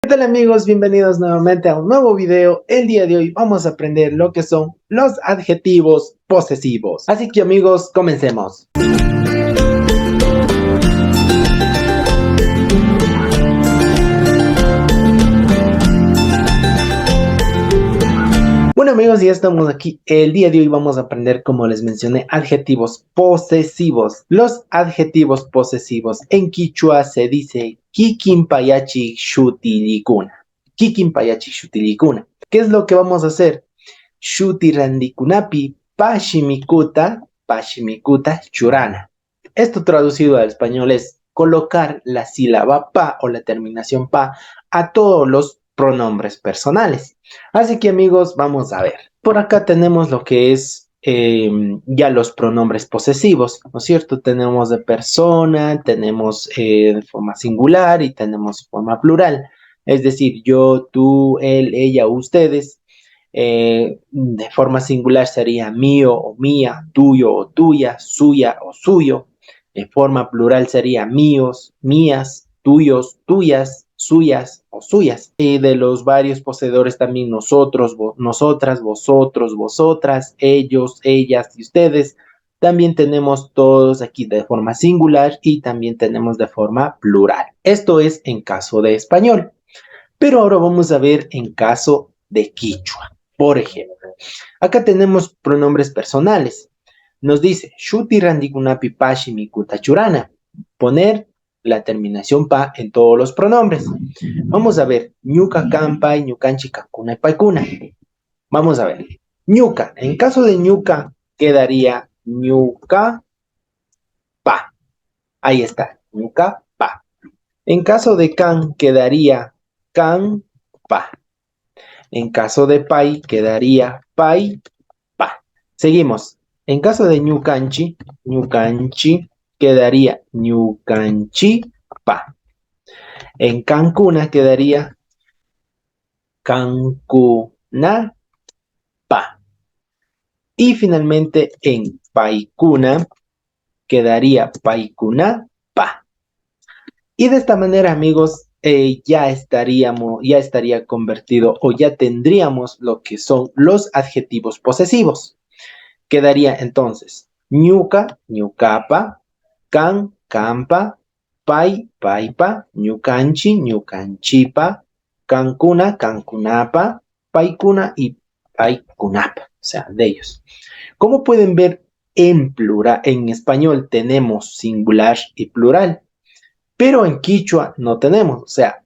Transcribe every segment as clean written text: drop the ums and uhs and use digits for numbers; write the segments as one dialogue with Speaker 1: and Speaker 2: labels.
Speaker 1: ¿Qué tal amigos? Bienvenidos nuevamente a un nuevo video. El día de hoy vamos a aprender lo que son los adjetivos posesivos. Así que amigos, comencemos. Bueno amigos, ya estamos aquí. El día de hoy vamos a aprender, como les mencioné, adjetivos posesivos. Los adjetivos posesivos en quichua se dice kikinpayachi shutilikuna. Kikinpayachi shutilikuna. ¿Qué es lo que vamos a hacer? Shutirandikunapi pashimikuta churana. Esto traducido al español es colocar la sílaba pa o la terminación pa a todos los pronombres personales. Así que amigos, vamos a ver. Por acá tenemos lo que es ya los pronombres posesivos, ¿no es cierto? Tenemos de persona, tenemos de forma singular y tenemos forma plural. Es decir, yo, tú, él, ella, ustedes. De forma singular sería mío o mía, tuyo o tuya, suya o suyo. De forma plural sería míos, mías, tuyos, tuyas, suyas o suyas. Y de los varios poseedores también nosotros, nosotras, vosotros, vosotras, ellos, ellas y ustedes. También tenemos todos aquí de forma singular y también tenemos de forma plural. Esto es en caso de español. Pero ahora vamos a ver en caso de quichua. Por ejemplo, acá tenemos pronombres personales. Nos dice, Shuti randikunapi pashi mikuta churana. Poner la terminación pa en todos los pronombres. Vamos a ver, ñuka kampai, ñukanchi kakuna y paikuna. Vamos a ver, ñuka. En caso de ñuka, quedaría ñuka pa. Ahí está, ñuka pa. En caso de kan, quedaría kan pa. En caso de pai, quedaría pai, pa. Seguimos. En caso de ñucanchi, ñucanchi, quedaría ñucanchi, pa. En cancuna quedaría cancuna, pa. Y finalmente en paicuna quedaría paicuna, pa. Y de esta manera, amigos, ya estaría convertido o ya tendríamos lo que son los adjetivos posesivos. Quedaría entonces ñuca, ñucapa, can, campa, pai, paipa, ñucanchi, ñucanchipa, cancuna, cancunapa, paicuna y paicunapa, o sea, de ellos. Como pueden ver, en plural, en español tenemos singular y plural. Pero en quichua no tenemos, o sea,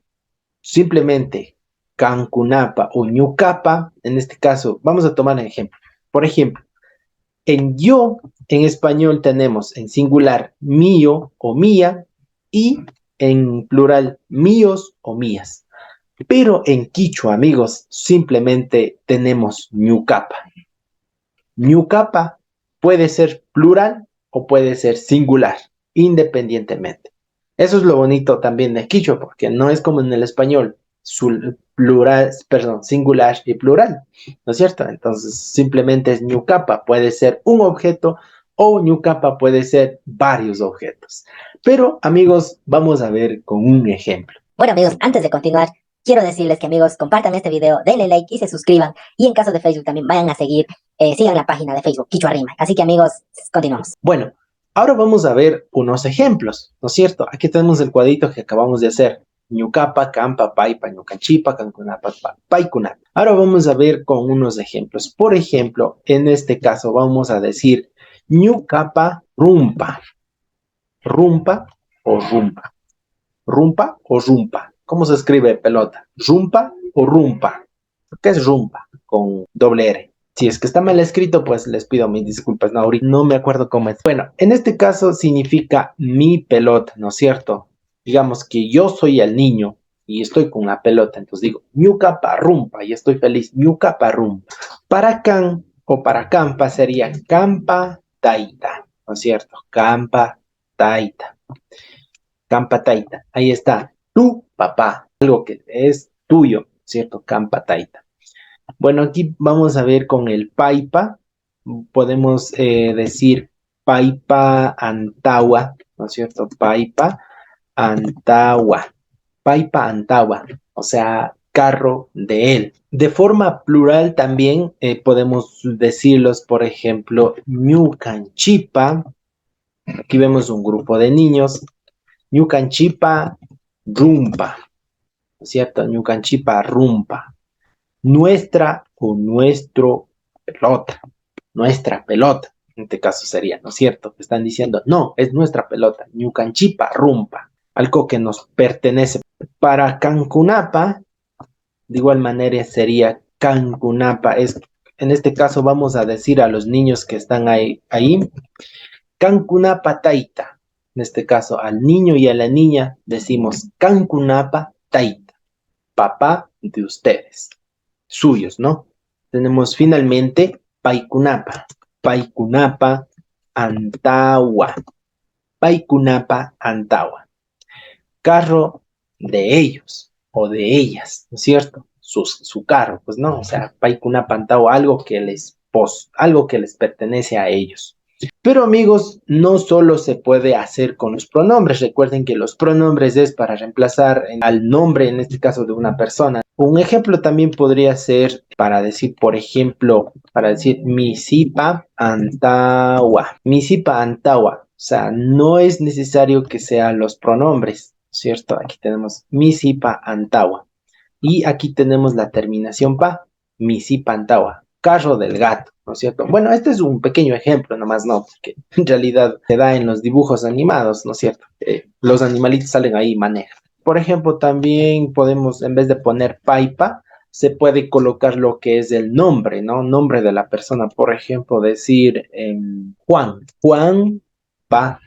Speaker 1: simplemente cancunapa o ñucapa, en este caso, vamos a tomar un ejemplo. Por ejemplo, en yo, en español tenemos en singular mío o mía y en plural míos o mías. Pero en quichua, amigos, simplemente tenemos ñucapa. Ñucapa puede ser plural o puede ser singular, independientemente. Eso es lo bonito también de quichua, porque no es como en el español, plural, perdón, singular y plural, ¿no es cierto? Entonces, simplemente es ñucapa, puede ser un objeto o ñucapa puede ser varios objetos. Pero, amigos, vamos a ver con un ejemplo.
Speaker 2: Bueno amigos, antes de continuar, quiero decirles que amigos, compartan este video, denle like y se suscriban. Y en caso de Facebook también vayan a seguir, sigan la página de Facebook, Quichua Rima. Así que amigos, continuamos.
Speaker 1: Bueno, ahora vamos a ver unos ejemplos, ¿no es cierto? Aquí tenemos el cuadrito que acabamos de hacer. Ñucapa, campa, paipa, ñucanchipa, cancunapa, paicunapa. Ahora vamos a ver con unos ejemplos. Por ejemplo, en este caso vamos a decir ñucapa rumpa. Rumpa o rumpa. Rumpa o rumpa. ¿Cómo se escribe pelota? ¿Rumpa o rumpa? ¿Qué es rumpa? Con doble R. Si es que está mal escrito, pues les pido mis disculpas. No, ahorita no me acuerdo cómo es. Bueno, en este caso significa mi pelota, ¿no es cierto? Digamos que yo soy el niño y estoy con la pelota. Entonces digo, ñuca parrumpa y estoy feliz. Ñuca parrumpa. Para can o para campa sería campa taita, ¿no es cierto? Campa taita. Campa taita. Ahí está. Tu papá. Algo que es tuyo, ¿cierto? Campa taita. Bueno, aquí vamos a ver con el paipa. Podemos decir paipa antawa, ¿no es cierto? Paipa antawa. Paipa antawa. o sea, carro de él. De forma plural también podemos decirlos, por ejemplo, ñucanchipa. Aquí vemos un grupo de niños. Ñucanchipa rumpa, ¿no es cierto? Ñucanchipa rumpa. Nuestra o nuestro pelota. Nuestra pelota. En este caso sería, ¿no es cierto? Están diciendo, no, es nuestra pelota. Ñucanchipa rumpa. Algo que nos pertenece. Para Cancunapa, de igual manera sería Cancunapa. En este caso vamos a decir a los niños que están ahí Cancunapa taita. En este caso al niño y a la niña decimos Cancunapa taita. Papá de ustedes. Suyos, ¿no? Tenemos finalmente Paikunapa. Paikunapa Antawa. Paikunapa Antawa. Carro de ellos o de ellas, ¿no es cierto? Su carro, pues no, o sea, Paikuna Pantao, algo que les pertenece a ellos. Pero amigos, no solo se puede hacer con los pronombres. Recuerden que los pronombres es para reemplazar al nombre, en este caso de una persona. Un ejemplo también podría ser para decir, por ejemplo, para decir misipa antawa. Misipa antawa. O sea, no es necesario que sean los pronombres, ¿cierto? Aquí tenemos misipa antawa. Y aquí tenemos la terminación pa, misipa antawa, carro del gato, ¿no es cierto? Bueno, este es un pequeño ejemplo, nomás no, porque en realidad se da en los dibujos animados, ¿no es cierto? Los animalitos salen ahí y manejan. Por ejemplo, también podemos, en vez de poner paipa, se puede colocar lo que es el nombre, ¿no? Nombre de la persona. Por ejemplo, decir Juan. Juanpa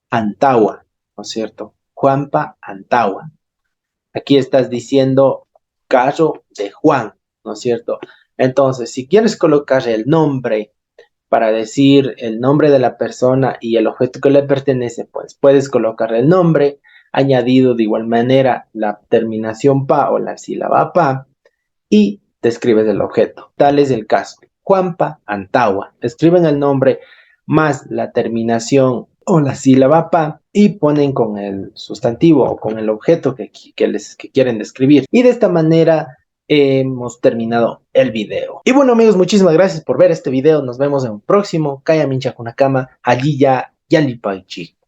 Speaker 1: Antawa, ¿no es cierto? Juanpa Antawa. Aquí estás diciendo carro de Juan, ¿no es cierto? Entonces, si quieres colocar el nombre para decir el nombre de la persona y el objeto que le pertenece, pues puedes colocar el nombre, añadido de igual manera la terminación pa o la sílaba pa y describes el objeto. Tal es el caso. Juanpa Antawa. Escriben el nombre más la terminación o la sílaba pa y ponen con el sustantivo o con el objeto que quieren describir. Y de esta manera hemos terminado el video. Y bueno amigos, muchísimas gracias por ver este video. Nos vemos en un próximo. Kaya Mincha Kunakama. Allí ya Yalipaichi.